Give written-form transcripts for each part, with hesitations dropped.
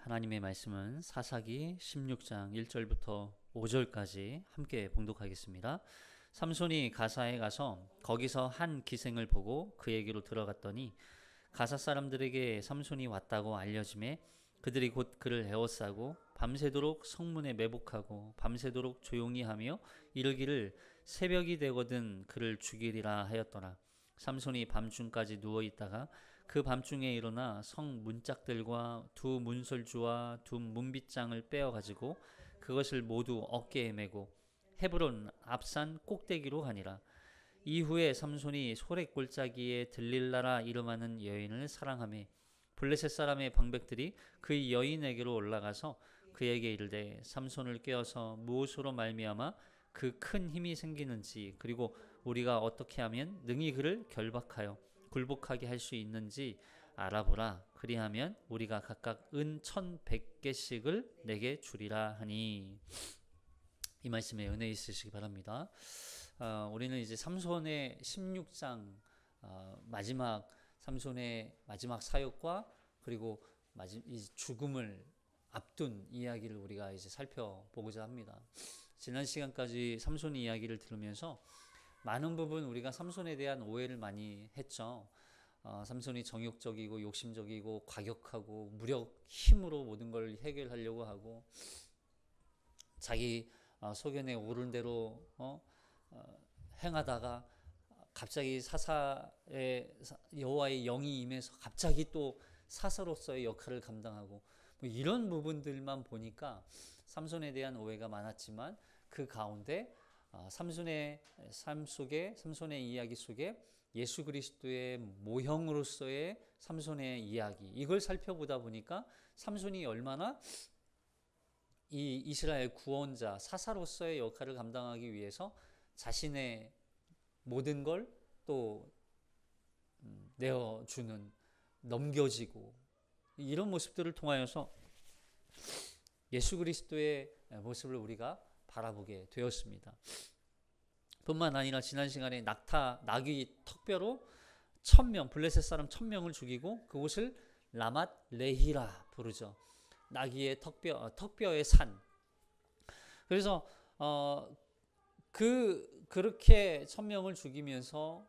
하나님의 말씀은 사사기 16장 1절부터 5절까지 함께 봉독하겠습니다. 삼손이 가사에 가서 거기서 한 기생을 보고 그에게로 들어갔더니 가사 사람들에게 삼손이 왔다고 알려지매 그들이 곧 그를 에워싸고 밤새도록 성문에 매복하고 밤새도록 조용히 하며 이르기를 새벽이 되거든 그를 죽이리라 하였더라. 삼손이 밤중까지 누워있다가 그 밤중에 일어나 성 문짝들과 두 문설주와 두 문빗장을 빼어가지고 그것을 모두 어깨에 메고 헤브론 앞산 꼭대기로 가니라. 이후에 삼손이 소랫골짜기에 들릴라라 이름하는 여인을 사랑하며 블레셋 사람의 방백들이 그 여인에게로 올라가서 그에게 이르되 삼손을 깨어서 무엇으로 말미암아 그 큰 힘이 생기는지 그리고 우리가 어떻게 하면 능히 그를 결박하여 굴복하게 할 수 있는지 알아보라. 그리하면 우리가 각각 은 1,100개씩을 내게 주리라 하니. 이 말씀에 은혜 있으시기 바랍니다. 우리는 이제 삼손의 16장 마지막 삼손의 마지막 사역과 그리고 이 죽음을 앞둔 이야기를 우리가 이제 살펴보고자 합니다. 지난 시간까지 삼손의 이야기를 들으면서 많은 부분 우리가 삼손에 대한 오해를 많이 했죠. 삼손이 정욕적이고 욕심적이고 과격하고 무력 힘으로 모든 걸 해결하려고 하고 자기 소견에 오른 대로 행하다가 갑자기 사사의 여호와의 영이 임해서 갑자기 또 사사로서의 역할을 감당하고 뭐 이런 부분들만 보니까 삼손에 대한 오해가 많았지만 그 가운데 삼손의 삶 속에 삼손의 이야기 속에 예수 그리스도의 모형으로서의 삼손의 이야기 이걸 살펴보다 보니까 삼손이 얼마나 이 이스라엘 구원자 사사로서의 역할을 감당하기 위해서 자신의 모든 걸 또 내어주는 넘겨지고 이런 모습들을 통하여서 예수 그리스도의 모습을 우리가 바라보게 되었습니다. 뿐만 아니라 지난 시간에 나귀 턱뼈로 1,000명 블레셋 사람 1,000명을 죽이고 그곳을 라맛 레히라 부르죠. 나귀의 턱뼈의 산. 그래서 그렇게 1,000명을 죽이면서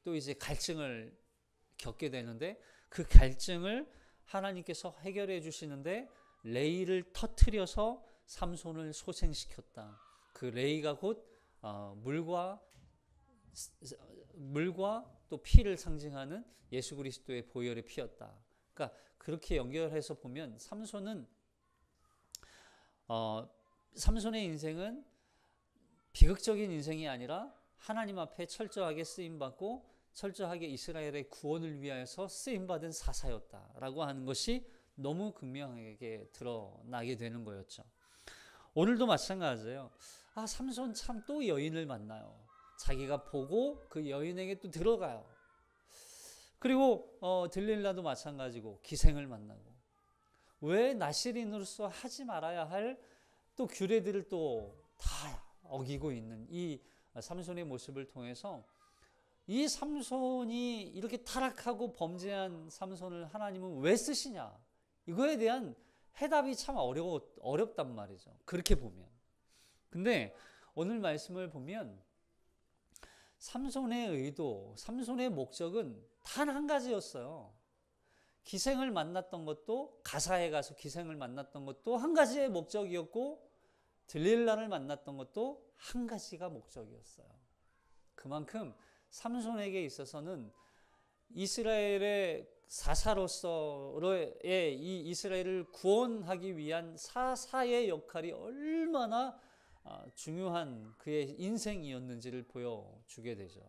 또 이제 갈증을 겪게 되는데 그 갈증을 하나님께서 해결해 주시는데 레이를 터뜨려서 삼손을 소생시켰다. 그 레이가 곧 물과 또 피를 상징하는 예수 그리스도의 보혈의 피였다. 그러니까 그렇게 연결해서 보면 삼손의 인생은 비극적인 인생이 아니라 하나님 앞에 철저하게 쓰임받고 철저하게 이스라엘의 구원을 위하여서 쓰임받은 사사였다라고 하는 것이 너무 극명하게 드러나게 되는 거였죠. 오늘도 마찬가지예요. 삼손 참 또 여인을 만나요. 자기가 보고 그 여인에게 또 들어가요. 그리고 들릴라도 마찬가지고 기생을 만나고 왜 나실인으로서 하지 말아야 할 또 규례들을 또 다 어기고 있는 이 삼손의 모습을 통해서 이 삼손이 이렇게 타락하고 범죄한 삼손을 하나님은 왜 쓰시냐? 이거에 대한 해답이 참 어렵단 말이죠. 그렇게 보면. 근데 오늘 말씀을 보면 삼손의 의도, 삼손의 목적은 단 한 가지였어요. 기생을 만났던 것도 가사에 가서 기생을 만났던 것도 한 가지의 목적이었고 들릴라를 만났던 것도 한 가지가 목적이었어요. 그만큼 삼손에게 있어서는 이스라엘의 사사로서의 이 이스라엘을 구원하기 위한 사사의 역할이 얼마나 중요한 그의 인생이었는지를 보여주게 되죠.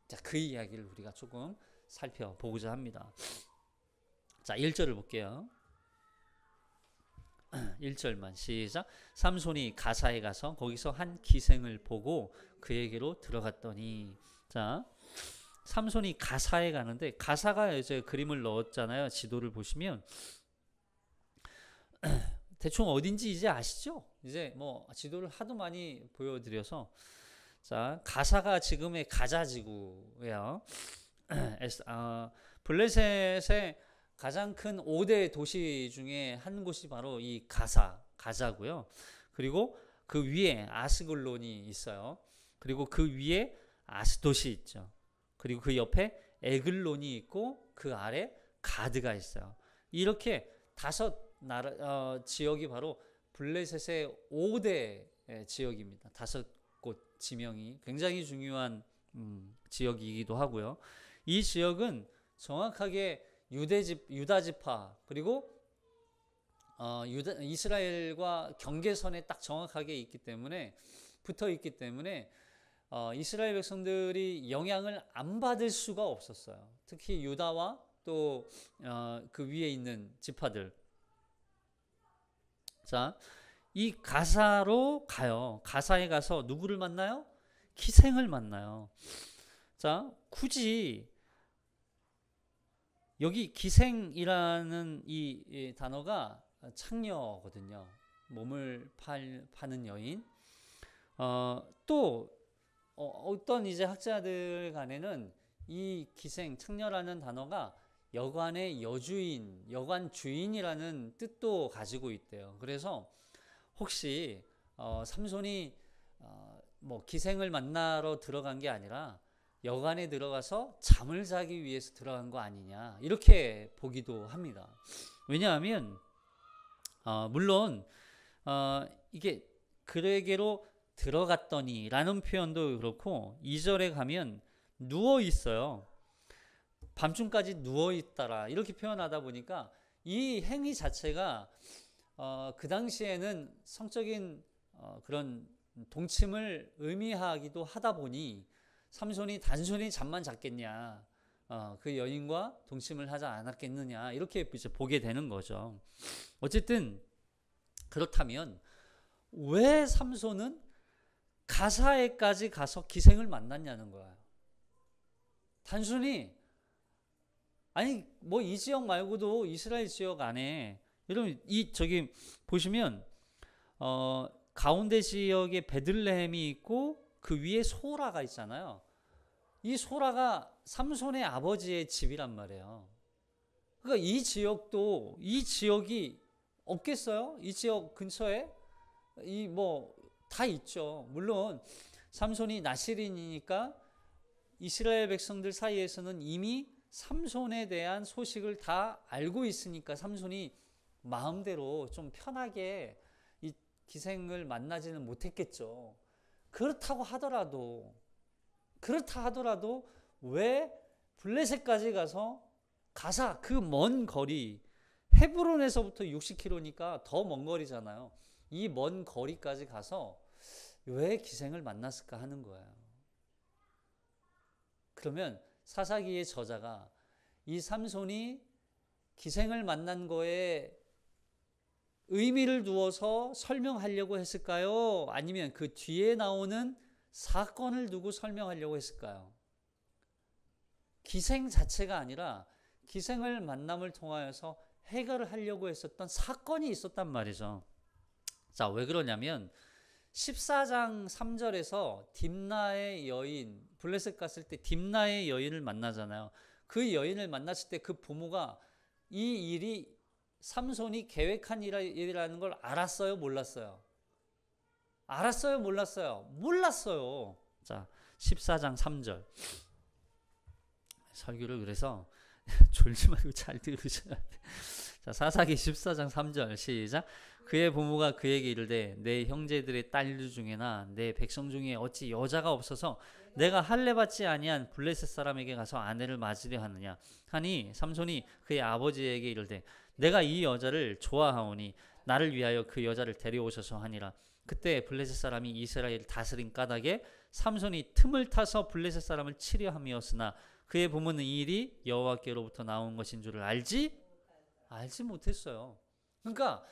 자, 그 이야기를 우리가 조금 살펴보고자 합니다. 자, 1절을 볼게요. 1절만 시작. 삼손이 가사에 가서 거기서 한 기생을 보고 그에게로 들어갔더니. 자, 삼손이 가사에 가는데 가사가 이제 그림을 넣었잖아요. 지도를 보시면 대충 어딘지 이제 아시죠? 이제 뭐 지도를 하도 많이 보여드려서 자, 가사가 지금의 가자지구예요. 블레셋의 가장 큰 5대 도시 중에 한 곳이 바로 이 가자고요. 그리고 그 위에 아스글론이 있어요. 그리고 그 위에 아스돗이 있죠. 그리고 그 옆에 에글론이 있고 그 아래 가드가 있어요. 이렇게 5 지역이 바로 블레셋의 5대 지역입니다. 5곳 지명이 굉장히 중요한 지역이기도 하고요. 이 지역은 정확하게 유다 지파 그리고 이스라엘과 경계선에 딱 정확하게 있기 때문에 붙어 있기 때문에 이스라엘 백성들이 영향을 안 받을 수가 없었어요. 특히 유다와 또 그 위에 있는 지파들. 자, 이 가사로 가요. 가사에 가서 누구를 만나요? 기생을 만나요. 자, 굳이 여기 기생이라는 이 단어가 창녀거든요. 몸을 파는 여인. 또 어떤 이제 학자들 간에는 이 기생, 창녀라는 단어가 여관의 여주인, 여관 주인이라는 뜻도 가지고 있대요. 그래서 혹시 삼손이 뭐 기생을 만나러 들어간 게 아니라 여관에 들어가서 잠을 자기 위해서 들어간 거 아니냐 이렇게 보기도 합니다. 왜냐하면 물론 이게 그에게로 들어갔더니 라는 표현도 그렇고 2절에 가면 누워 있어요. 밤중까지 누워 있다라 이렇게 표현하다 보니까 이 행위 자체가 그 당시에는 성적인 그런 동침을 의미하기도 하다 보니 삼손이 단순히 잠만 잤겠냐, 그 여인과 동침을 하지 않았겠느냐 이렇게 이제 보게 되는 거죠. 어쨌든 그렇다면 왜 삼손은 가사에까지 가서 기생을 만났냐는 거예요. 단순히 아니 뭐 이 지역 말고도 이스라엘 지역 안에 여러분 저기 보시면 가운데 지역에 베들레헴이 있고 그 위에 소라가 있잖아요. 이 소라가 삼손의 아버지의 집이란 말이에요. 그러니까 이 지역이 없겠어요? 이 지역 근처에 다 있죠. 물론 삼손이 나실인이니까 이스라엘 백성들 사이에서는 이미 삼손에 대한 소식을 다 알고 있으니까 삼손이 마음대로 좀 편하게 이 기생을 만나지는 못했겠죠. 그렇다 하더라도 왜 블레셋까지 가서 가사 그 먼 거리 헤브론에서부터 60km니까 더 먼 거리잖아요. 이 먼 거리까지 가서 왜 기생을 만났을까 하는 거예요. 그러면 사사기의 저자가 이 삼손이 기생을 만난 거에 의미를 두어서 설명하려고 했을까요? 아니면 그 뒤에 나오는 사건을 두고 설명하려고 했을까요? 기생 자체가 아니라 기생을 만남을 통하여서 해결을 하려고 했었던 사건이 있었단 말이죠. 자, 왜 그러냐면 14장 3절에서 딥나의 여인, 블레셋 갔을 때 딥나의 여인을 만나잖아요. 그 여인을 만났을 때 그 부모가 이 일이 삼손이 계획한 일이라는 걸 알았어요? 몰랐어요? 알았어요? 몰랐어요? 몰랐어요. 자, 14장 3절. 설교를 그래서 졸지 말고 잘 들으셔야 돼. 자, 사사기 14장 3절 시작. 그의 부모가 그에게 이르되 내 형제들의 딸들 중에나 내 백성 중에 어찌 여자가 없어서 내가 할례 받지 아니한 블레셋 사람에게 가서 아내를 맞으려 하느냐 하니 삼손이 그의 아버지에게 이르되 내가 이 여자를 좋아하오니 나를 위하여 그 여자를 데려오셔서 하니라. 그때 블레셋 사람이 이스라엘을 다스린 까닭에 삼손이 틈을 타서 블레셋 사람을 치려 함이었으나 그의 부모는 이 일이 여호와께로부터 나온 것인 줄을 알지 못했어요. 그러니까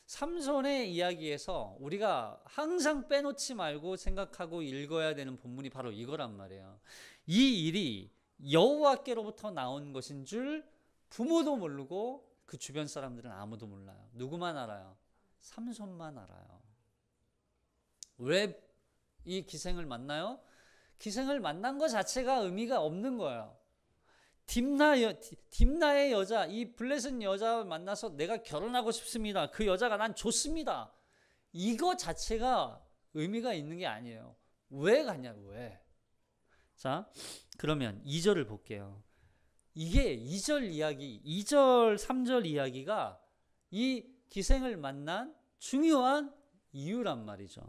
삼손의 이야기에서 우리가 항상 빼놓지 말고 생각하고 읽어야 되는 본문이 바로 이거란 말이에요. 이 일이 여호와께로부터 나온 것인 줄 부모도 모르고 그 주변 사람들은 아무도 몰라요. 누구만 알아요? 삼손만 알아요. 왜 이 기생을 만나요? 기생을 만난 것 자체가 의미가 없는 거예요. 딥나의 여자, 이 블레셋 여자 만나서 내가 결혼하고 싶습니다. 그 여자가 난 좋습니다. 이거 자체가 의미가 있는 게 아니에요. 왜 가냐고, 왜? 자, 그러면 2절을 볼게요. 이게 2절 이야기, 2절, 3절 이야기가 이 기생을 만난 중요한 이유란 말이죠.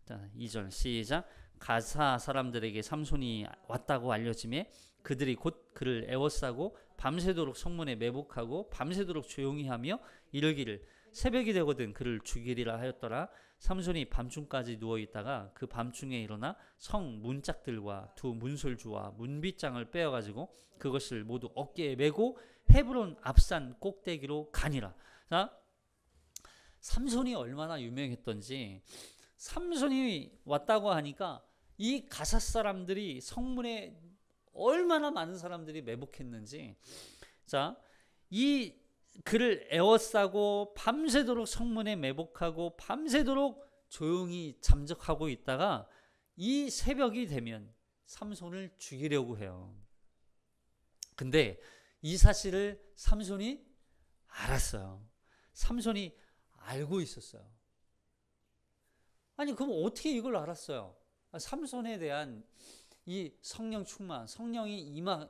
자, 2절 시작. 가사 사람들에게 삼손이 왔다고 알려지매 그들이 곧 그를 애워싸고 밤새도록 성문에 매복하고 밤새도록 조용히 하며 이르기를 새벽이 되거든 그를 죽이리라 하였더라. 삼손이 밤중까지 누워있다가 그 밤중에 일어나 성 문짝들과 두 문설주와 문빗장을 빼어가지고 그것을 모두 어깨에 메고 헤브론 앞산 꼭대기로 가니라. 자, 삼손이 얼마나 유명했던지, 삼손이 왔다고 하니까 이 가사 사람들이 성문에 얼마나 많은 사람들이 매복했는지, 자, 이 그를 에워싸고 밤새도록 성문에 매복하고 밤새도록 조용히 잠적하고 있다가 이 새벽이 되면 삼손을 죽이려고 해요. 근데 이 사실을 삼손이 알았어요. 삼손이 알고 있었어요. 아니, 그럼 어떻게 이걸 알았어요? 삼손에 대한 이 성령 충만, 성령이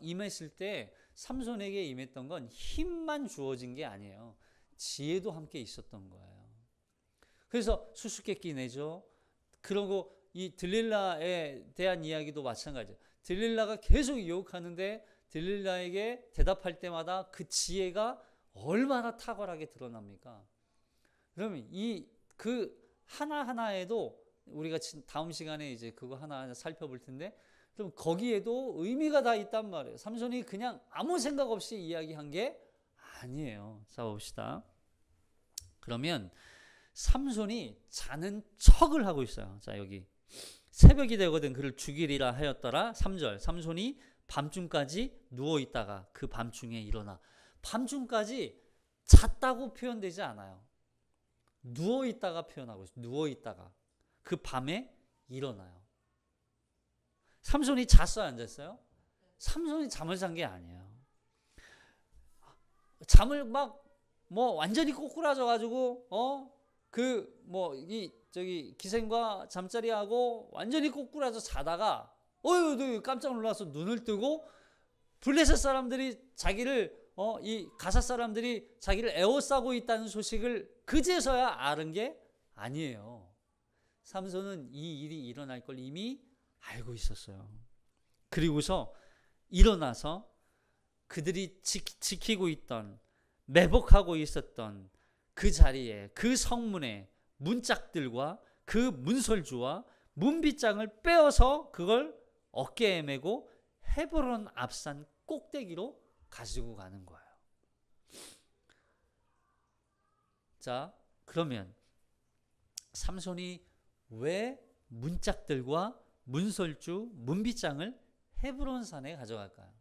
임했을 때 삼손에게 임했던 건 힘만 주어진 게 아니에요. 지혜도 함께 있었던 거예요. 그래서 수수께끼 내죠. 그리고 이 들릴라에 대한 이야기도 마찬가지예요. 들릴라가 계속 유혹하는데 들릴라에게 대답할 때마다 그 지혜가 얼마나 탁월하게 드러납니까? 그러면 그 하나하나에도 우리가 다음 시간에 이제 그거 하나 살펴볼 텐데, 그럼 거기에도 의미가 다 있단 말이에요. 삼손이 그냥 아무 생각 없이 이야기한 게 아니에요. 자, 봅시다. 그러면 삼손이 자는 척을 하고 있어요. 자, 여기 새벽이 되거든 그를 죽이리라 하였더라. 3절 삼손이 밤중까지 누워있다가 그 밤중에 일어나. 밤중까지 잤다고 표현되지 않아요. 누워있다가 표현하고 있어요. 누워있다가 그 밤에 일어나요. 삼손이 잤어요, 안 잤어요? 삼손이 잠을 잔 게 아니에요. 잠을 완전히 꼬꾸라져 가지고 기생과 잠자리하고 완전히 꼬꾸라져 자다가 깜짝 놀라서 눈을 뜨고 블레셋 사람들이 이 가사 사람들이 자기를 에워싸고 있다는 소식을 그제서야 아는 게 아니에요. 삼손은 이 일이 일어날 걸 이미 알고 있었어요. 그리고서 일어나서 그들이 지키고 있던, 매복하고 있었던 그 자리에, 그 성문에 문짝들과 그 문설주와 문빗장을 빼어서 그걸 어깨에 메고 헤브론 앞산 꼭대기로 가지고 가는 거예요. 자, 그러면 삼손이 왜 문짝들과 문설주, 문빗장을 헤브론 산에 가져갈까요?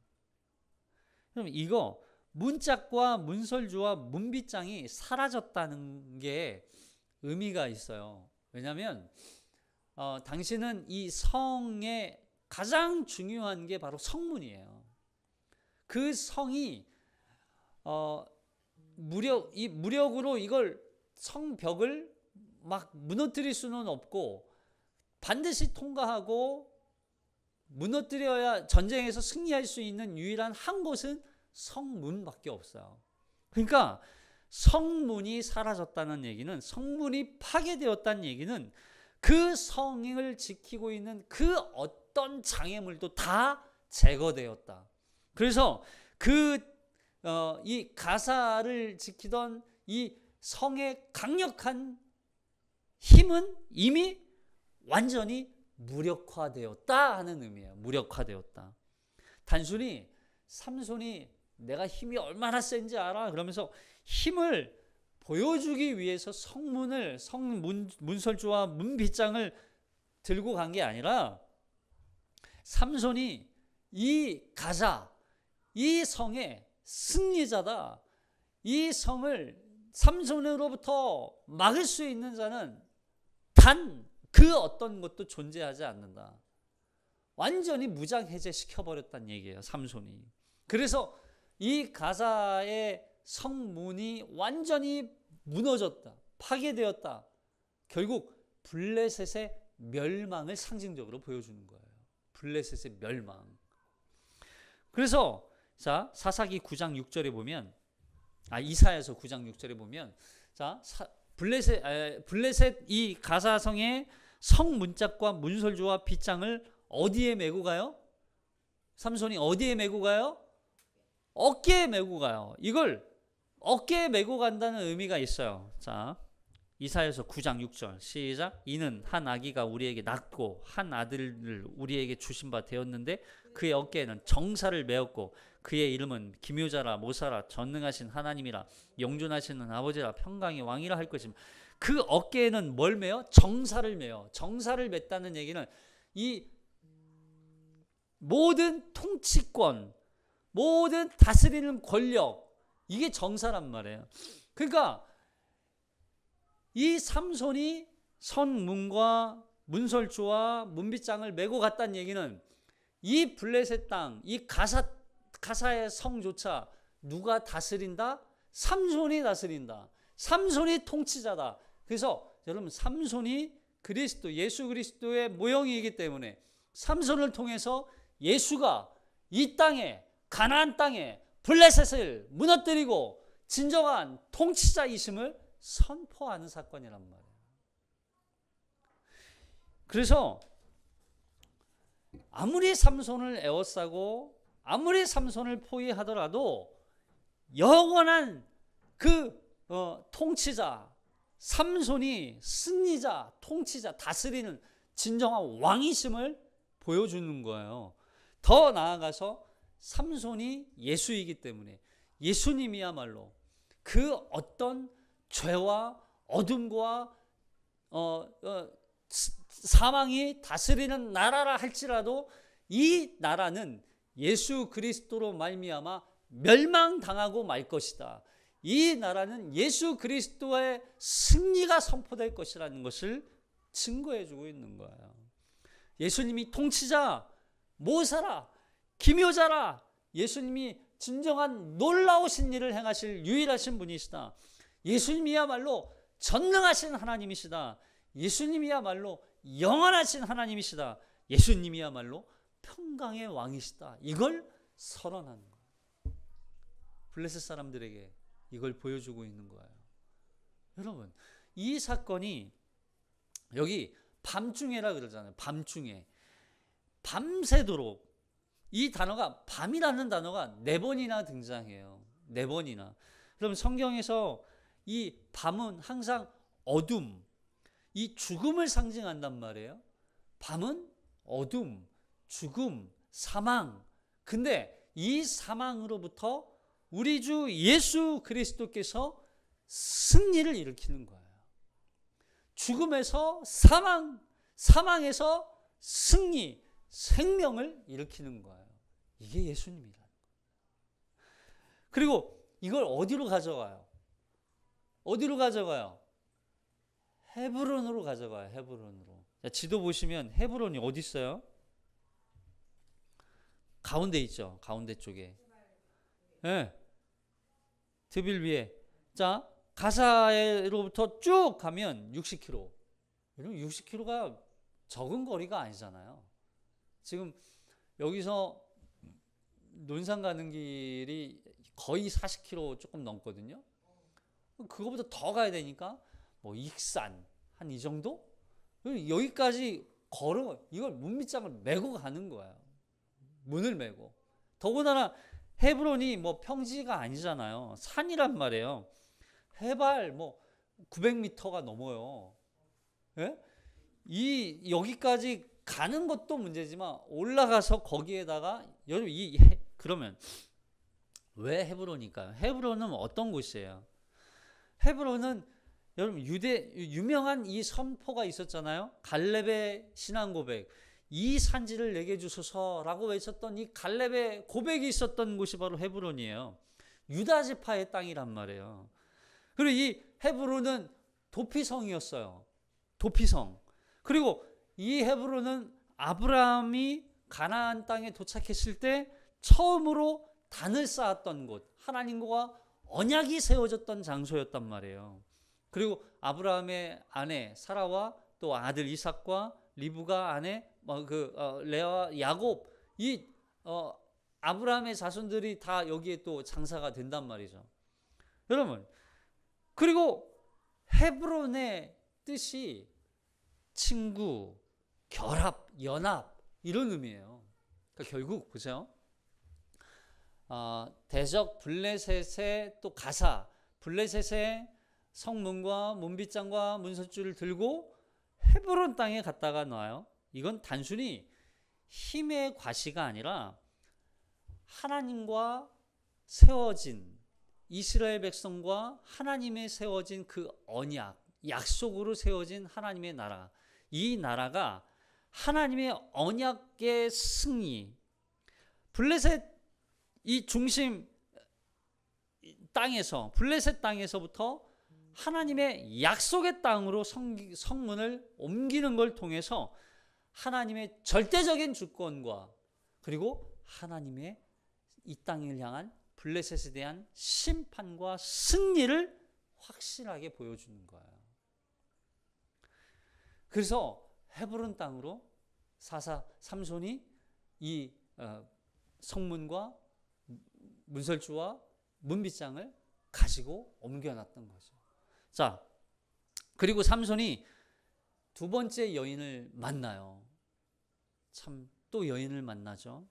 그럼 이거 문짝과 문설주와 문빗장이 사라졌다는 게 의미가 있어요. 왜냐하면 당시는 이 성의 가장 중요한 게 바로 성문이에요. 그 성이 무력으로 이걸 성벽을 막 무너뜨릴 수는 없고 반드시 통과하고 무너뜨려야 전쟁에서 승리할 수 있는 유일한 한 곳은 성문밖에 없어요. 그러니까 성문이 사라졌다는 얘기는, 성문이 파괴되었다는 얘기는 그 성을 지키고 있는 그 어떤 장애물도 다 제거되었다. 그래서 이 가사를 지키던 이 성의 강력한 힘은 이미 완전히 무력화되었다 하는 의미예요. 무력화되었다. 단순히 삼손이 내가 힘이 얼마나 센지 알아? 그러면서 힘을 보여주기 위해서 문설주와 문빗장을 들고 간 게 아니라 삼손이 이 가사, 이 성의 승리자다. 이 성을 삼손으로부터 막을 수 있는 자는 단 그 어떤 것도 존재하지 않는다. 완전히 무장해제시켜버렸다는 얘기예요. 삼손이. 그래서 이 가사의 성문이 완전히 무너졌다, 파괴되었다. 결국 블레셋의 멸망을 상징적으로 보여주는 거예요. 블레셋의 멸망. 그래서 자, 사사기 9장 6절에 보면, 이사야서 9장 6절에 보면, 자, 블레셋 이 가사성의 성문짝과 문설주와 빗장을 어디에 메고 가요? 삼손이 어디에 메고 가요? 어깨에 메고 가요. 이걸 어깨에 메고 간다는 의미가 있어요. 자, 이사야서 9장 6절 시작. 이는 한 아기가 우리에게 낳고 한 아들을 우리에게 주신 바 되었는데 그의 어깨에는 정사를 메었고 그의 이름은 기묘자라 모사라 전능하신 하나님이라 영존하시는 아버지라 평강의 왕이라 할 것입니다. 그 어깨에는 뭘 메요? 정사를 메요. 정사를 맸다는 얘기는 이 모든 통치권, 모든 다스리는 권력, 이게 정사란 말이에요. 그러니까 이 삼손이 선문과 문설주와 문빗장을 메고 갔다는 얘기는 이 블레셋 땅, 이 가사의 성조차 누가 다스린다? 삼손이 다스린다. 삼손이 통치자다. 그래서 여러분, 삼손이 그리스도, 예수 그리스도의 모형이기 때문에 삼손을 통해서 예수가 이 땅에, 가나안 땅에 블레셋을 무너뜨리고 진정한 통치자이심을 선포하는 사건이란 말이에요. 그래서 아무리 삼손을 에워싸고 아무리 삼손을 포위하더라도 영원한 그 통치자, 삼손이 승리자, 통치자, 다스리는 진정한 왕이심을 보여주는 거예요. 더 나아가서 삼손이 예수이기 때문에 예수님이야말로 그 어떤 죄와 어둠과 사망이 다스리는 나라라 할지라도 이 나라는 예수 그리스도로 말미암아 멸망당하고 말 것이다. 이 나라는 예수 그리스도의 승리가 선포될 것이라는 것을 증거해 주고 있는 거예요. 예수님이 통치자, 모사라, 기묘자라, 예수님이 진정한 놀라우신 일을 행하실 유일하신 분이시다. 예수님이야말로 전능하신 하나님이시다. 예수님이야말로 영원하신 하나님이시다. 예수님이야말로 평강의 왕이시다. 이걸 선언하는 거예요. 블레셋 사람들에게 이걸 보여주고 있는 거예요. 여러분, 이 사건이 여기 밤중에라 그러잖아요. 밤중에. 밤새도록 이 단어가, 밤이라는 단어가 4번이나 등장해요. 4번이나. 그럼 성경에서 이 밤은 항상 어둠, 이 죽음을 상징한단 말이에요. 밤은 어둠, 죽음, 사망. 근데 이 사망으로부터 우리 주 예수 그리스도께서 승리를 일으키는 거예요. 죽음에서 사망, 사망에서 승리, 생명을 일으키는 거예요. 이게 예수님이라는 거예요. 그리고 이걸 어디로 가져가요? 어디로 가져가요? 헤브론으로 가져가요. 헤브론으로. 자, 지도 보시면 헤브론이 어디 있어요? 가운데 있죠. 가운데 쪽에. 네. 드빌 위에. 자, 가사로부터 쭉 가면 60km. 여러분, 60km가 적은 거리가 아니잖아요. 지금 여기서 논산 가는 길이 거의 40km 조금 넘거든요. 그거보다 더 가야 되니까 뭐 익산 한 이 정도? 여기까지 걸어 이걸 문밑장을 메고 가는 거예요. 문을 메고. 더군다나 헤브론이 뭐 평지가 아니잖아요. 산이란 말이에요. 해발 뭐 900m가 넘어요. 예? 여기까지 가는 것도 문제지만 올라가서 거기에다가 여러분 그러면 왜 헤브론일까요? 헤브론은 어떤 곳이에요? 헤브론은 여러분 유명한 이 선포가 있었잖아요. 갈렙의 신앙 고백. 이 산지를 내게 주소서라고 외쳤던 이 갈렙의 고백이 있었던 곳이 바로 헤브론이에요. 유다 지파의 땅이란 말이에요. 그리고 이 헤브론은 도피성이었어요. 도피성. 그리고 이 헤브론은 아브라함이 가나안 땅에 도착했을 때 처음으로 단을 쌓았던 곳, 하나님과 언약이 세워졌던 장소였단 말이에요. 그리고 아브라함의 아내 사라와 또 아들 이삭과 리브가 아내 레아 야곱, 이 아브라함의 자손들이 다 여기에 또 장사가 된단 말이죠. 여러분, 그리고 헤브론의 뜻이 친구, 결합, 연합 이런 의미예요. 그러니까 결국 보세요. 대적 블레셋의 또 가사, 블레셋의 성문과 문빗장과 문설주를 들고 헤브론 땅에 갔다가 놔요. 이건 단순히 힘의 과시가 아니라 하나님과 세워진, 이스라엘 백성과 하나님의 세워진 그 언약, 약속으로 세워진 하나님의 나라, 이 나라가 하나님의 언약의 승리, 블레셋 이 중심 땅에서, 블레셋 땅에서부터 하나님의 약속의 땅으로 성문을 옮기는 걸 통해서 하나님의 절대적인 주권과 그리고 하나님의 이 땅을 향한 블레셋에 대한 심판과 승리를 확실하게 보여주는 거예요. 그래서 헤브론 땅으로 삼손이 이 성문과 문설주와 문빗장을 가지고 옮겨놨던 거죠. 자, 그리고 삼손이 두 번째 여인을 만나요. 참 또 여인을 만나죠.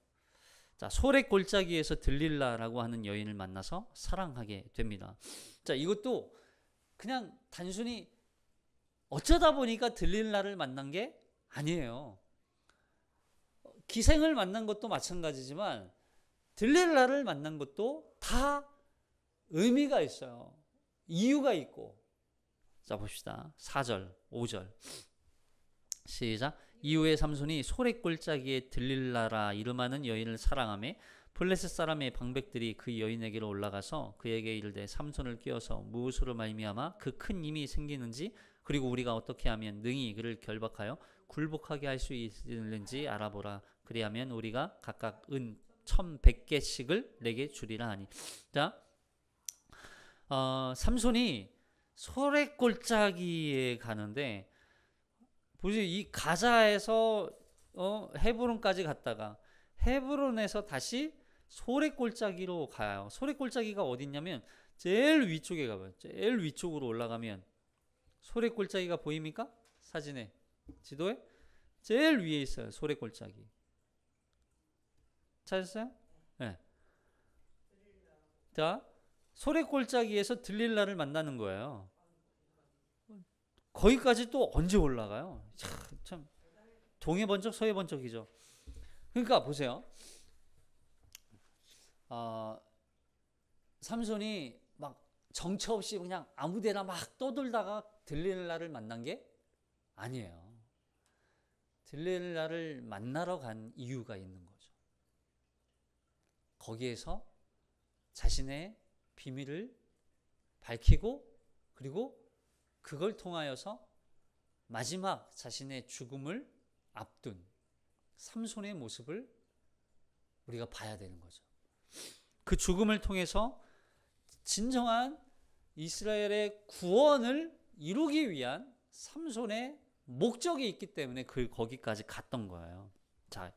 자, 소래 골짜기에서 들릴라라고 하는 여인을 만나서 사랑하게 됩니다. 자, 이것도 그냥 단순히 어쩌다 보니까 들릴라를 만난 게 아니에요. 기생을 만난 것도 마찬가지지만 들릴라를 만난 것도 다 의미가 있어요. 이유가 있고. 자, 봅시다. 4절, 5절. 시작. 이후에 삼손이 소래골짜기에 들릴라라 이름하는 여인을 사랑하며 블레셋 사람의 방백들이 그 여인에게로 올라가서 그에게 이르되 삼손을 끼워서 무엇으로 말미암아 그 큰 힘이 생기는지 그리고 우리가 어떻게 하면 능히 그를 결박하여 굴복하게 할 수 있는지 알아보라. 그리하면 우리가 각각 은 1,100개씩을 내게 주리라 하니. 자, 삼손이 소래골짜기에 가는데 보세요. 이 가자에서 헤브론까지 갔다가 헤브론에서 다시 소래골짜기로 가요. 소래골짜기가 어디 있냐면 제일 위쪽에 가봐요. 제일 위쪽으로 올라가면 소래골짜기가 보입니까? 사진에, 지도에 제일 위에 있어요. 소래골짜기. 찾았어요? 네. 자, 소래골짜기에서 들릴라를 만나는 거예요. 거기까지 또 언제 올라가요? 참 동해 번쩍 서해 번쩍이죠. 그러니까 보세요. 삼손이 막 정처 없이 그냥 아무데나 막 떠돌다가 들릴라를 만난 게 아니에요. 들릴라를 만나러 간 이유가 있는 거죠. 거기에서 자신의 비밀을 밝히고 그리고 그걸 통하여서 마지막 자신의 죽음을 앞둔 삼손의 모습을 우리가 봐야 되는 거죠. 그 죽음을 통해서 진정한 이스라엘의 구원을 이루기 위한 삼손의 목적이 있기 때문에 거기까지 갔던 거예요. 자,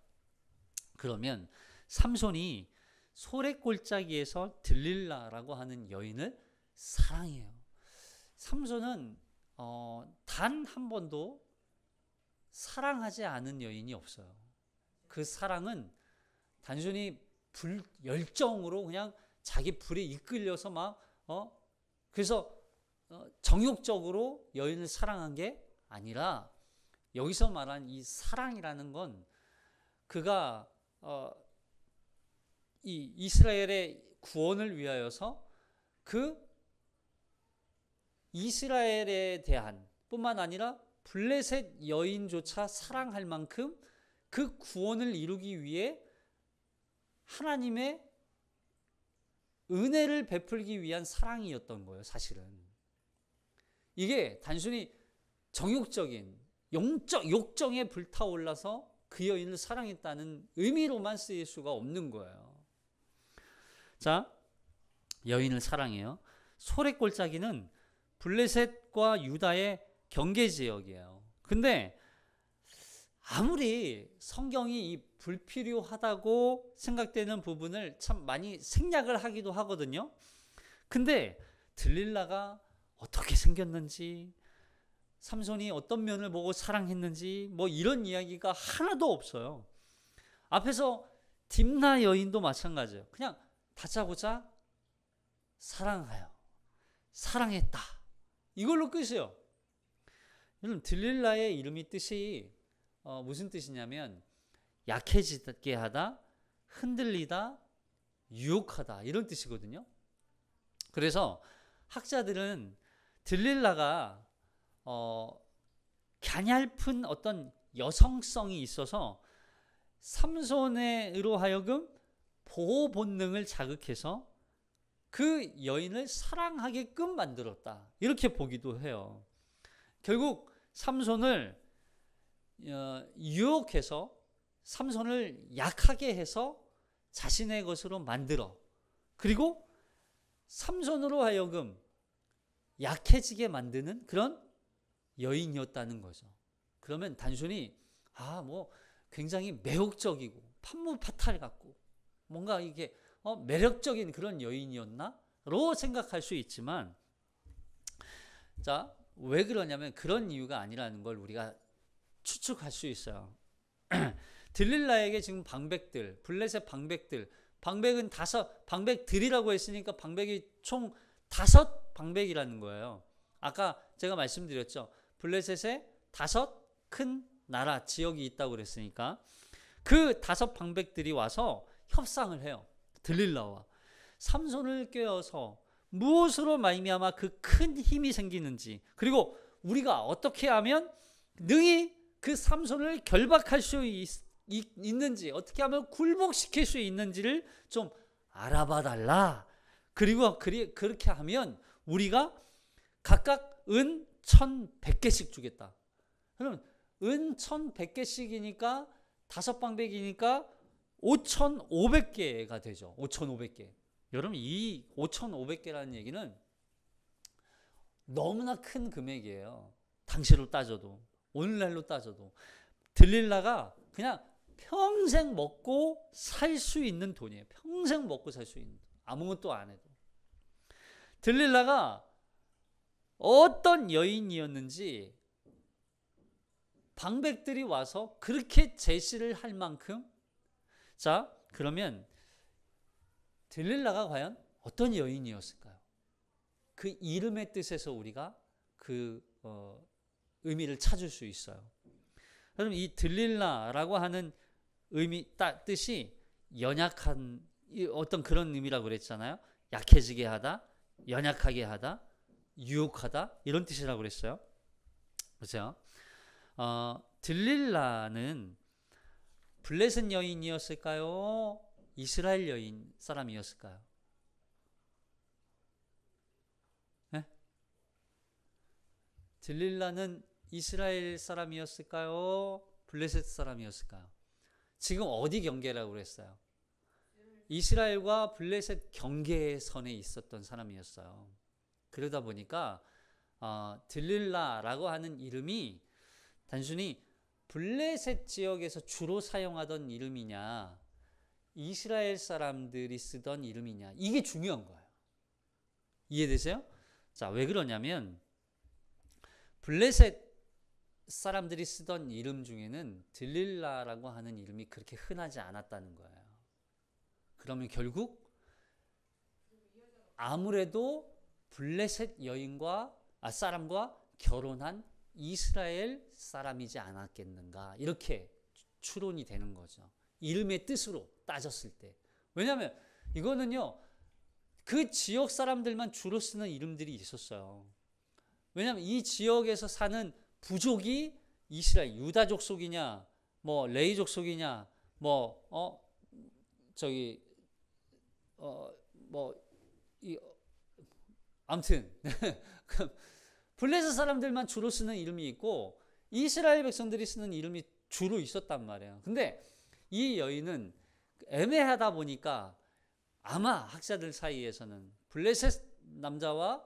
그러면 삼손이 소래골짜기에서 들릴라라고 하는 여인을 사랑해요. 삼손은 단 한 번도 사랑하지 않은 여인이 없어요. 그 사랑은 단순히 열정으로 그냥 자기 불에 이끌려서 그래서 정욕적으로 여인을 사랑한 게 아니라 여기서 말한 이 사랑이라는 건 그가 이 이스라엘의 구원을 위하여서 그 이스라엘에 대한 뿐만 아니라 블레셋 여인조차 사랑할 만큼 그 구원을 이루기 위해 하나님의 은혜를 베풀기 위한 사랑이었던 거예요. 사실은 이게 단순히 정욕적인 욕정에 불타올라서 그 여인을 사랑했다는 의미로만 쓰일 수가 없는 거예요. 자, 여인을 사랑해요. 소랫골짜기는 블레셋과 유다의 경계 지역이에요. 근데 아무리 성경이 이 불필요하다고 생각되는 부분을 참 많이 생략을 하기도 하거든요. 근데 들릴라가 어떻게 생겼는지, 삼손이 어떤 면을 보고 사랑했는지 뭐 이런 이야기가 하나도 없어요. 앞에서 딥나 여인도 마찬가지예요. 그냥 다짜고짜 사랑하여, 사랑했다, 이걸로 끝이에요. 여러분, 들릴라의 이름이 뜻이 무슨 뜻이냐면 약해지게 하다, 흔들리다, 유혹하다, 이런 뜻이거든요. 그래서 학자들은 들릴라가 갸냘픈 어떤 여성성이 있어서 삼손으로 하여금 보호 본능을 자극해서 그 여인을 사랑하게끔 만들었다, 이렇게 보기도 해요. 결국 삼손을 유혹해서 삼손을 약하게 해서 자신의 것으로 만들어, 그리고 삼손으로 하여금 약해지게 만드는 그런 여인이었다는 거죠. 그러면 단순히 뭐 굉장히 매혹적이고 판무파탈 같고 뭔가 이게 매력적인 그런 여인이었나로 생각할 수 있지만, 자, 왜 그러냐면 그런 이유가 아니라는 걸 우리가 추측할 수 있어요. 들릴라에게 지금 방백들, 블레셋 방백들, 방백은 방백들이라고 했으니까 방백이 총 5방백이라는 거예요. 아까 제가 말씀드렸죠. 블레셋에 5 큰 나라 지역이 있다고 그랬으니까 그 5방백들이 와서 협상을 해요. 들릴라와 삼손을 꿰어서 무엇으로 말미암아 그 큰 힘이 생기는지, 그리고 우리가 어떻게 하면 능히 그 삼손을 결박할 수 있는지, 어떻게 하면 굴복시킬 수 있는지를 좀 알아봐 달라. 그리고 그렇게 하면 우리가 각각 은 1,100개씩 주겠다. 그럼 은 1,100개씩이니까 5방백이니까 5,500개가 되죠. 5,500개. 여러분, 이 5,500개라는 얘기는 너무나 큰 금액이에요. 당시로 따져도, 오늘날로 따져도. 들릴라가 그냥 평생 먹고 살 수 있는 돈이에요. 평생 먹고 살 수 있는 돈. 아무것도 안 해도. 들릴라가 어떤 여인이었는지 방백들이 와서 그렇게 제시를 할 만큼. 자, 그러면 들릴라가 과연 어떤 여인이었을까요? 그 이름의 뜻에서 우리가 그 의미를 찾을 수 있어요. 여러분, 이 들릴라라고 하는 뜻이 연약한 어떤 그런 의미라고 그랬잖아요. 약해지게 하다, 연약하게 하다, 유혹하다, 이런 뜻이라고 그랬어요. 그렇죠? 들릴라는 블레셋 여인이었을까요? 이스라엘 여인 사람이었을까요? 네? 들릴라는 이스라엘 사람이었을까요? 블레셋 사람이었을까요? 지금 어디 경계라고 그랬어요? 이스라엘과 블레셋 경계선에 있었던 사람이었어요. 그러다 보니까 들릴라라고 하는 이름이 단순히 블레셋 지역에서 주로 사용하던 이름이냐, 이스라엘 사람들이 쓰던 이름이냐, 이게 중요한 거예요. 이해되세요? 자, 왜 그러냐면 블레셋 사람들이 쓰던 이름 중에는 들릴라라고 하는 이름이 그렇게 흔하지 않았다는 거예요. 그러면 결국 아무래도 블레셋 사람과 결혼한 이스라엘 사람이지 않았겠는가, 이렇게 추론이 되는 거죠. 이름의 뜻으로 따졌을 때. 왜냐하면 이거는요, 그 지역 사람들만 주로 쓰는 이름들이 있었어요. 왜냐하면 이 지역에서 사는 부족이 이스라엘, 유다 족속이냐, 뭐 레위 족속이냐, 아무튼 블레셋 사람들만 주로 쓰는 이름이 있고 이스라엘 백성들이 쓰는 이름이 주로 있었단 말이에요. 근데 이 여인은 애매하다 보니까 아마 학자들 사이에서는 블레셋 남자와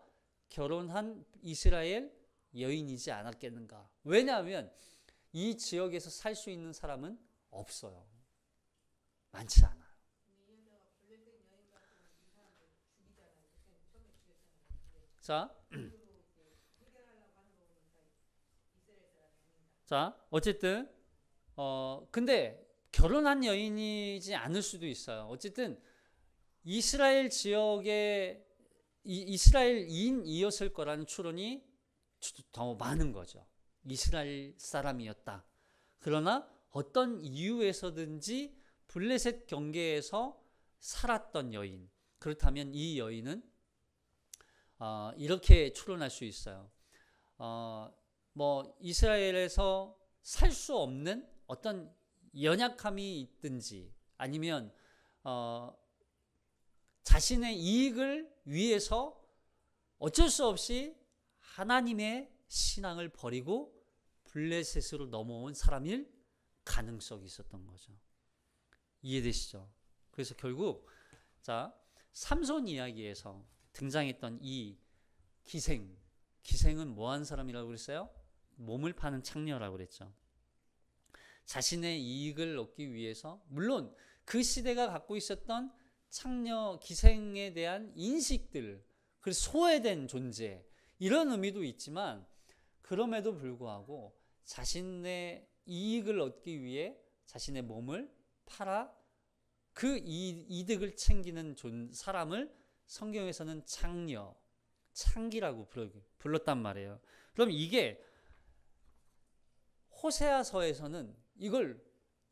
결혼한 이스라엘 여인이지 않았겠는가. 왜냐하면 이 지역에서 살 수 있는 사람은 없어요. 많지 않아요. 자, 어쨌든 근데 결혼한 여인이지 않을 수도 있어요. 어쨌든 이스라엘 지역의 이스라엘인이었을 거라는 추론이 더 많은 거죠. 이스라엘 사람이었다. 그러나 어떤 이유에서든지 블레셋 경계에서 살았던 여인. 그렇다면 이 여인은 이렇게 추론할 수 있어요. 뭐 이스라엘에서 살 수 없는 어떤 연약함이 있든지 아니면 자신의 이익을 위해서 어쩔 수 없이 하나님의 신앙을 버리고 블레셋으로 넘어온 사람일 가능성이 있었던 거죠. 이해되시죠? 그래서 결국 삼손 이야기에서 등장했던 이 기생은 뭐한 사람이라고 그랬어요? 몸을 파는 창녀라고 그랬죠. 자신의 이익을 얻기 위해서, 물론 그 시대가 갖고 있었던 창녀, 기생에 대한 인식들, 그 소외된 존재, 이런 의미도 있지만 그럼에도 불구하고 자신의 이익을 얻기 위해 자신의 몸을 팔아 그 이득을 챙기는 사람을 성경에서는 창녀, 창기라고 불렀단 말이에요. 그럼 이게 호세아서에서는 이걸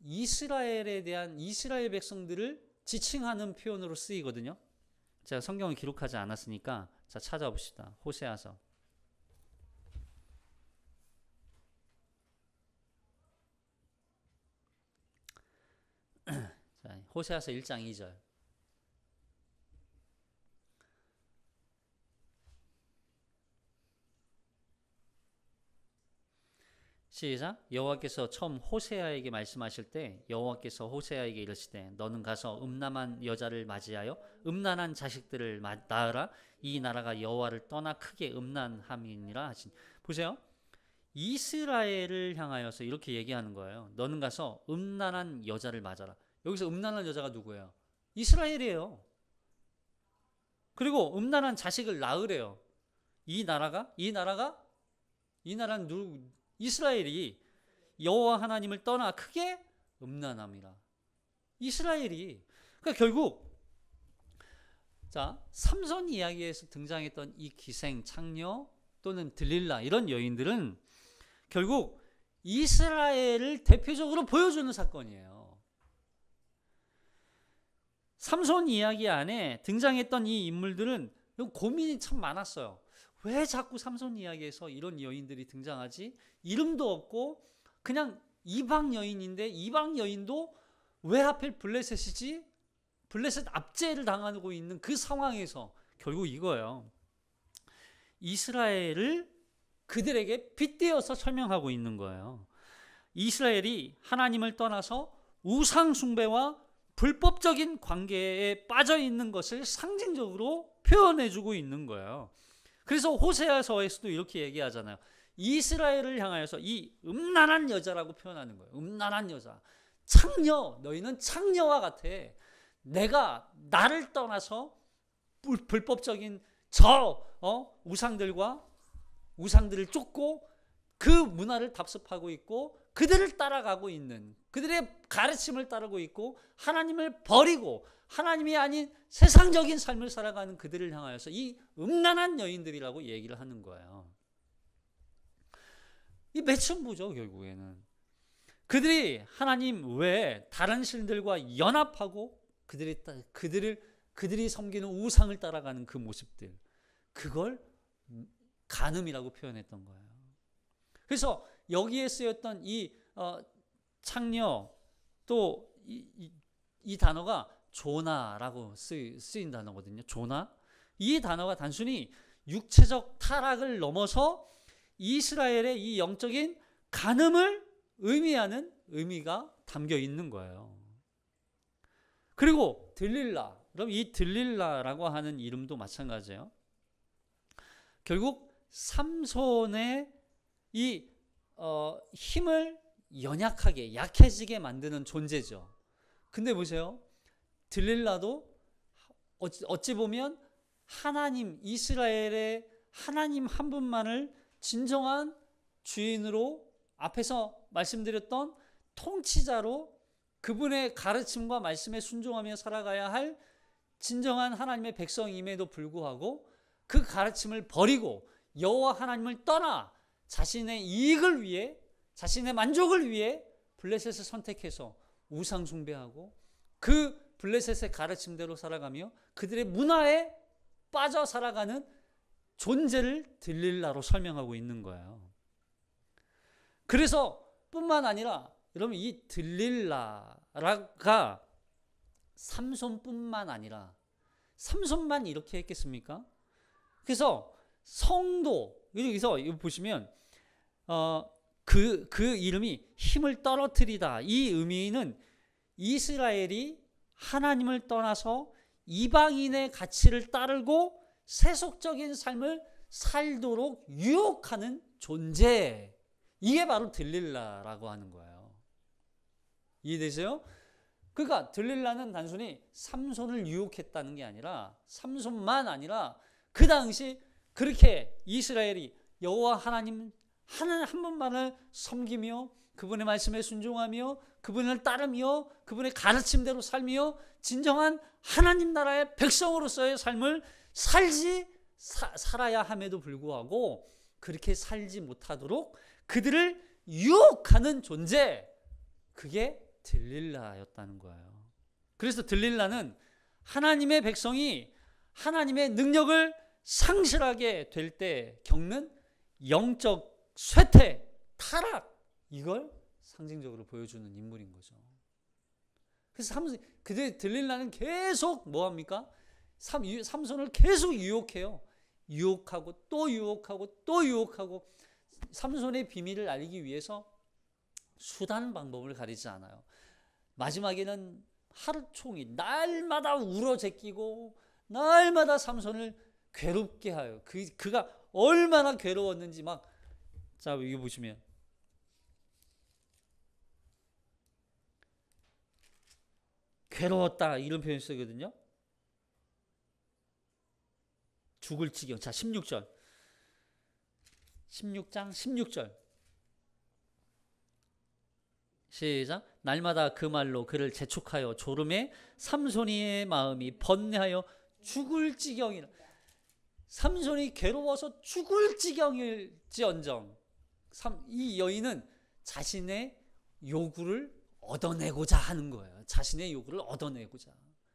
이스라엘에 대한 이스라엘 백성들을 지칭하는 표현으로 쓰이거든요. 제가 성경을 기록하지 않았으니까 찾아봅시다. 호세아서. 호세아서 1장 2절. 시작. 여호와께서 처음 호세아에게 말씀하실 때 여호와께서 호세아에게 이르시되 너는 가서 음란한 여자를 맞이하여 음란한 자식들을 낳으라. 이 나라가 여호와를 떠나 크게 음란함이니라 하신. 보세요. 이스라엘을 향하여서 이렇게 얘기하는 거예요. 너는 가서 음란한 여자를 맞아라. 여기서 음란한 여자가 누구예요? 이스라엘이에요. 그리고 음란한 자식을 낳으래요. 이 나라는 이스라엘이 여호와 하나님을 떠나 크게 음란함이라. 이스라엘이. 그러니까 결국 삼손 이야기에서 등장했던 이 기생, 창녀 또는 들릴라 이런 여인들은 결국 이스라엘을 대표적으로 보여주는 사건이에요. 삼손 이야기 안에 등장했던 이 인물들은 고민이 참 많았어요. 왜 자꾸 삼손 이야기에서 이런 여인들이 등장하지? 이름도 없고 그냥 이방 여인인데 이방 여인도 왜 하필 블레셋이지? 블레셋 압제를 당하고 있는 그 상황에서 결국 이거예요. 이스라엘을 그들에게 빗대어서 설명하고 있는 거예요. 이스라엘이 하나님을 떠나서 우상 숭배와 불법적인 관계에 빠져 있는 것을 상징적으로 표현해주고 있는 거예요. 그래서 호세아서에서도 이렇게 얘기하잖아요. 이스라엘을 향하여서 이 음란한 여자라고 표현하는 거예요. 음란한 여자. 창녀, 너희는 창녀와 같아. 내가 나를 떠나서 불법적인 우상들을 쫓고 그 문화를 답습하고 있고 그들을 따라가고 있는, 그들의 가르침을 따르고 있고 하나님을 버리고 하나님이 아닌 세상적인 삶을 살아가는 그들을 향하여서 이 음란한 여인들이라고 얘기를 하는 거예요. 이 매춘부죠. 결국에는 그들이 하나님 외에 다른 신들과 연합하고 그들이 섬기는 우상을 따라가는 그 모습들, 그걸 간음이라고 표현했던 거예요. 그래서 여기에 쓰였던 이 창녀, 또 이 단어가 조나라고 쓰인 단어거든요. 조나. 이 단어가 단순히 육체적 타락을 넘어서 이스라엘의 이 영적인 간음을 의미하는 의미가 담겨 있는 거예요. 그리고 들릴라라고 그럼 이 들릴라라고 하는 이름도 마찬가지예요. 결국 삼손의 이 힘을 연약하게, 약해지게 만드는 존재죠. 근데 보세요. 들릴라도 어찌 보면 하나님, 이스라엘의 하나님 한 분만을 진정한 주인으로, 앞에서 말씀드렸던 통치자로, 그분의 가르침과 말씀에 순종하며 살아가야 할 진정한 하나님의 백성임에도 불구하고 그 가르침을 버리고 여호와 하나님을 떠나 자신의 이익을 위해, 자신의 만족을 위해 블레셋을 선택해서 우상 숭배하고 그 블레셋의 가르침대로 살아가며 그들의 문화에 빠져 살아가는 존재를 들릴라로 설명하고 있는 거예요. 그래서 뿐만 아니라 여러분, 이 들릴라가 삼손뿐만 아니라, 삼손만 이렇게 했겠습니까? 그래서 성도, 여기서 보시면 그 이름이 힘을 떨어뜨리다, 이 의미는 이스라엘이 하나님을 떠나서 이방인의 가치를 따르고 세속적인 삶을 살도록 유혹하는 존재, 이게 바로 들릴라라고 하는 거예요. 이해되세요? 그러니까 들릴라는 단순히 삼손을 유혹했다는 게 아니라, 삼손만 아니라 그 당시 그렇게 이스라엘이 여호와 하나님 한 분만을 섬기며 그분의 말씀에 순종하며 그분을 따르며 그분의 가르침대로 살며 진정한 하나님 나라의 백성으로서의 삶을 살아야 함에도 불구하고 그렇게 살지 못하도록 그들을 유혹하는 존재, 그게 들릴라였다는 거예요. 그래서 들릴라는 하나님의 백성이 하나님의 능력을 상실하게 될 때 겪는 영적 쇠퇴, 타락, 이걸 상징적으로 보여주는 인물인 거죠. 그래서 그들 들릴라는 계속 뭐합니까? 삼손을 계속 유혹해요. 유혹하고 또 유혹하고 또 유혹하고, 삼손의 비밀을 알기 위해서 수단 방법을 가리지 않아요. 마지막에는 하루 종일 날마다 울어 제끼고 날마다 삼손을 괴롭게 해요. 그가 얼마나 괴로웠는지 막, 자, 여기 보시면 괴로웠다 이런 표현 쓰거든요. 죽을 지경. 자, 16절. 16장 16절. 시작. 날마다 그 말로 그를 재촉하여 졸음에 삼손이의 마음이 번뇌하여 죽을 지경이라. 삼손이 괴로워서 죽을 지경일지언정 이 여인은 자신의 요구를 얻어내고자 하는 거예요. 자신의 요구를 얻어내고자,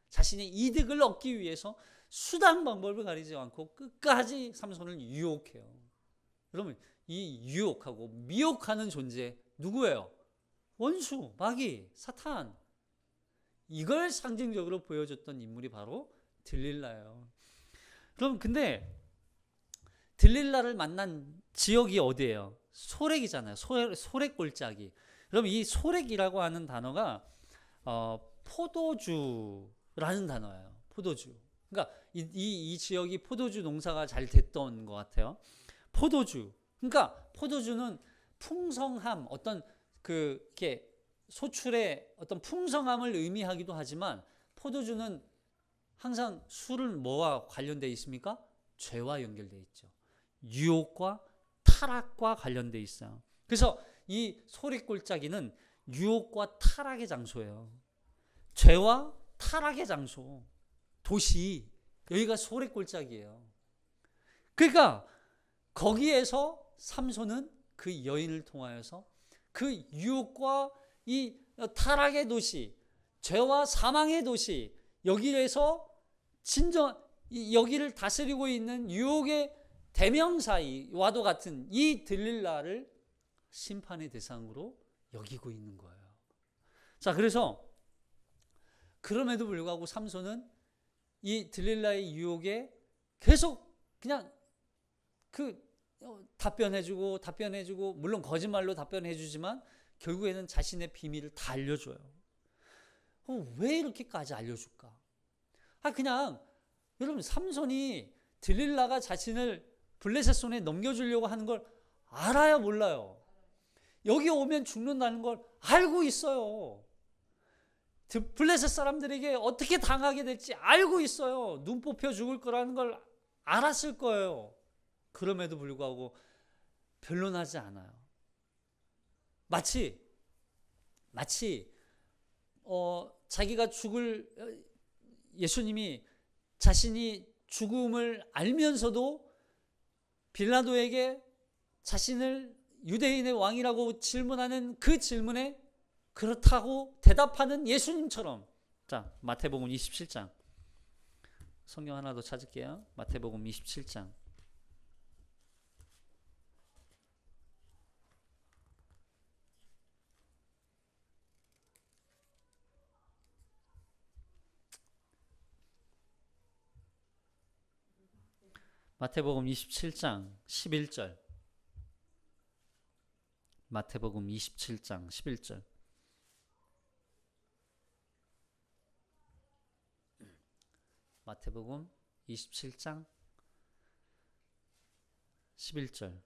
자신의 이득을 얻기 위해서 수단 방법을 가리지 않고 끝까지 삼손을 유혹해요. 여러분, 이 유혹하고 미혹하는 존재 누구예요? 원수, 마귀, 사탄. 이걸 상징적으로 보여줬던 인물이 바로 들릴라예요. 그럼 근데 들릴라를 만난 지역이 어디예요? 소렉이잖아요. 소렉골짜기. 그럼 이 소렉이라고 하는 단어가 포도주라는 단어예요. 포도주. 그러니까 이 지역이 포도주 농사가 잘 됐던 것 같아요. 포도주. 그러니까 포도주는 풍성함, 어떤 이렇게 소출의 어떤 풍성함을 의미하기도 하지만, 포도주는 항상 술을 뭐와 관련되어 있습니까? 죄와 연결되어 있죠. 유혹과 타락과 관련되어 있어요. 그래서 이 소릿골짜기는 유혹과 타락의 장소예요. 죄와 타락의 장소, 도시, 여기가 소릿골짜기예요. 그러니까 거기에서 삼손은 그 여인을 통하여서 그 유혹과 이 타락의 도시, 죄와 사망의 도시, 여기에서 여기를 다스리고 있는 유혹의 대명사이와도 같은 이 들릴라를 심판의 대상으로 여기고 있는 거예요. 자, 그래서 그럼에도 불구하고 삼손은 이 들릴라의 유혹에 계속 그냥 답변해주고, 물론 거짓말로 답변해주지만 결국에는 자신의 비밀을 다 알려줘요. 왜 이렇게까지 알려줄까? 그냥 여러분 삼손이 들릴라가 자신을 블레셋 손에 넘겨주려고 하는 걸 알아요, 몰라요? 여기 오면 죽는다는 걸 알고 있어요. 블레셋 사람들에게 어떻게 당하게 될지 알고 있어요. 눈 뽑혀 죽을 거라는 걸 알았을 거예요. 그럼에도 불구하고 변론하지 않아요. 마치 자기가 예수님이 자신이 죽음을 알면서도 빌라도에게 자신을 유대인의 왕이라고 질문하는 그 질문에 그렇다고 대답하는 예수님처럼. 자, 마태복음 27장. 성경 하나 더 찾을게요. 마태복음 27장. 마태복음 27장 11절. 마태복음 27장 11절. 마태복음 27장 11절.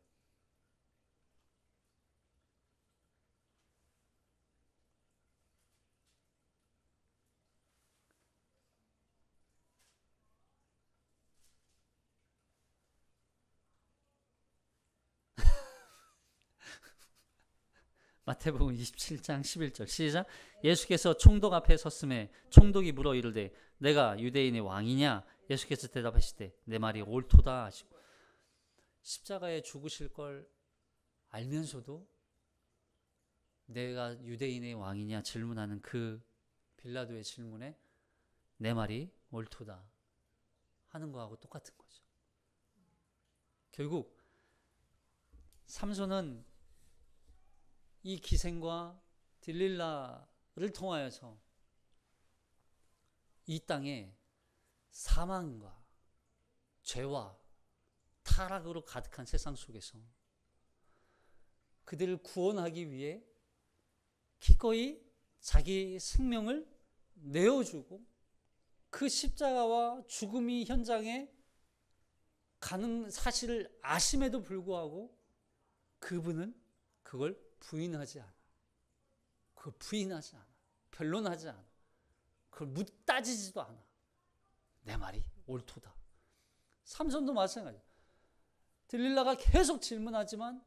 마태복음 27장 11절 시작. 예수께서 총독 앞에 섰음에 총독이 물어 이르되 내가 유대인의 왕이냐? 예수께서 대답하시되 내 말이 옳도다 하시고. 십자가에 죽으실 걸 알면서도 내가 유대인의 왕이냐 질문하는 그 빌라도의 질문에 내 말이 옳도다 하는 거하고 똑같은 거죠. 결국 삼손은 이 기생과 딜릴라를 통하여서 이 땅에 사망과 죄와 타락으로 가득한 세상 속에서 그들을 구원하기 위해 기꺼이 자기 생명을 내어주고 그 십자가와 죽음이 현장에 가는 사실을 아심에도 불구하고 그분은 그걸 부인하지 않아. 그걸 부인하지 않아. 변론하지 않아. 그걸 따지지도 않아. 내 말이 옳도다. 삼손도 마찬가지야. 들릴라가 계속 질문하지만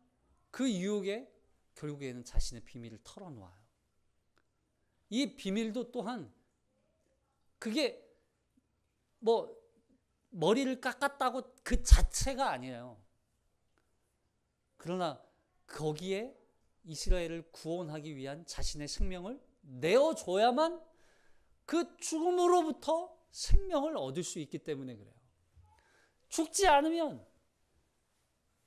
그 유혹에 결국에는 자신의 비밀을 털어놓아요. 이 비밀도 또한 그게 머리를 깎았다고 그 자체가 아니에요. 그러나 거기에 이스라엘을 구원하기 위한 자신의 생명을 내어줘야만 그 죽음으로부터 생명을 얻을 수 있기 때문에 그래요. 죽지 않으면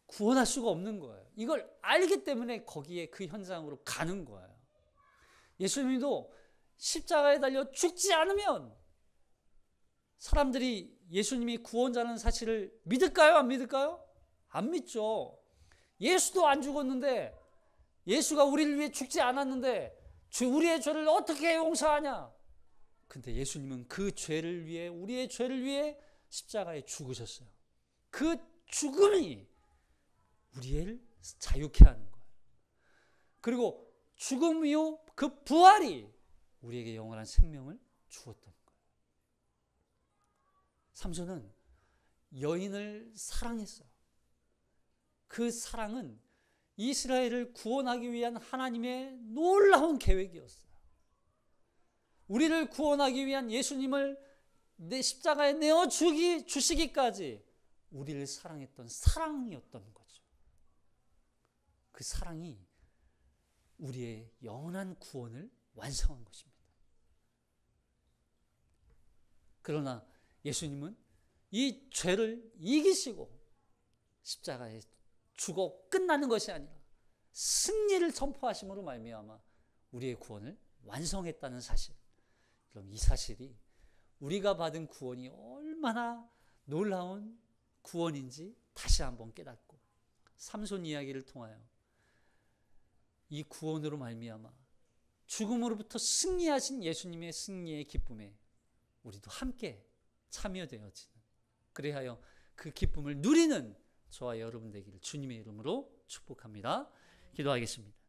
구원할 수가 없는 거예요. 이걸 알기 때문에 거기에 그 현장으로 가는 거예요. 예수님도 십자가에 달려 죽지 않으면 사람들이 예수님이 구원자라는 사실을 믿을까요? 안 믿을까요? 안 믿죠. 예수도 안 죽었는데, 예수가 우리를 위해 죽지 않았는데 우리의 죄를 어떻게 용서하냐? 근데 예수님은 그 죄를 위해, 우리의 죄를 위해 십자가에 죽으셨어요. 그 죽음이 우리를 자유케 하는 거예요. 그리고 죽음 이후 그 부활이 우리에게 영원한 생명을 주었던 거예요. 삼손은 여인을 사랑했어요. 그 사랑은 이스라엘을 구원하기 위한 하나님의 놀라운 계획이었어요. 우리를 구원하기 위한 예수님을 내 십자가에 내어 주시기까지 우리를 사랑했던 사랑이었던 거죠. 그 사랑이 우리의 영원한 구원을 완성한 것입니다. 그러나 예수님은 이 죄를 이기시고 십자가에 죽어 끝나는 것이 아니라 승리를 선포하심으로 말미암아 우리의 구원을 완성했다는 사실. 그럼 이 사실이 우리가 받은 구원이 얼마나 놀라운 구원인지 다시 한번 깨닫고 삼손 이야기를 통하여 이 구원으로 말미암아 죽음으로부터 승리하신 예수님의 승리의 기쁨에 우리도 함께 참여되어지는, 그리하여 그 기쁨을 누리는 저와 여러분 되기를 주님의 이름으로 축복합니다. 기도하겠습니다.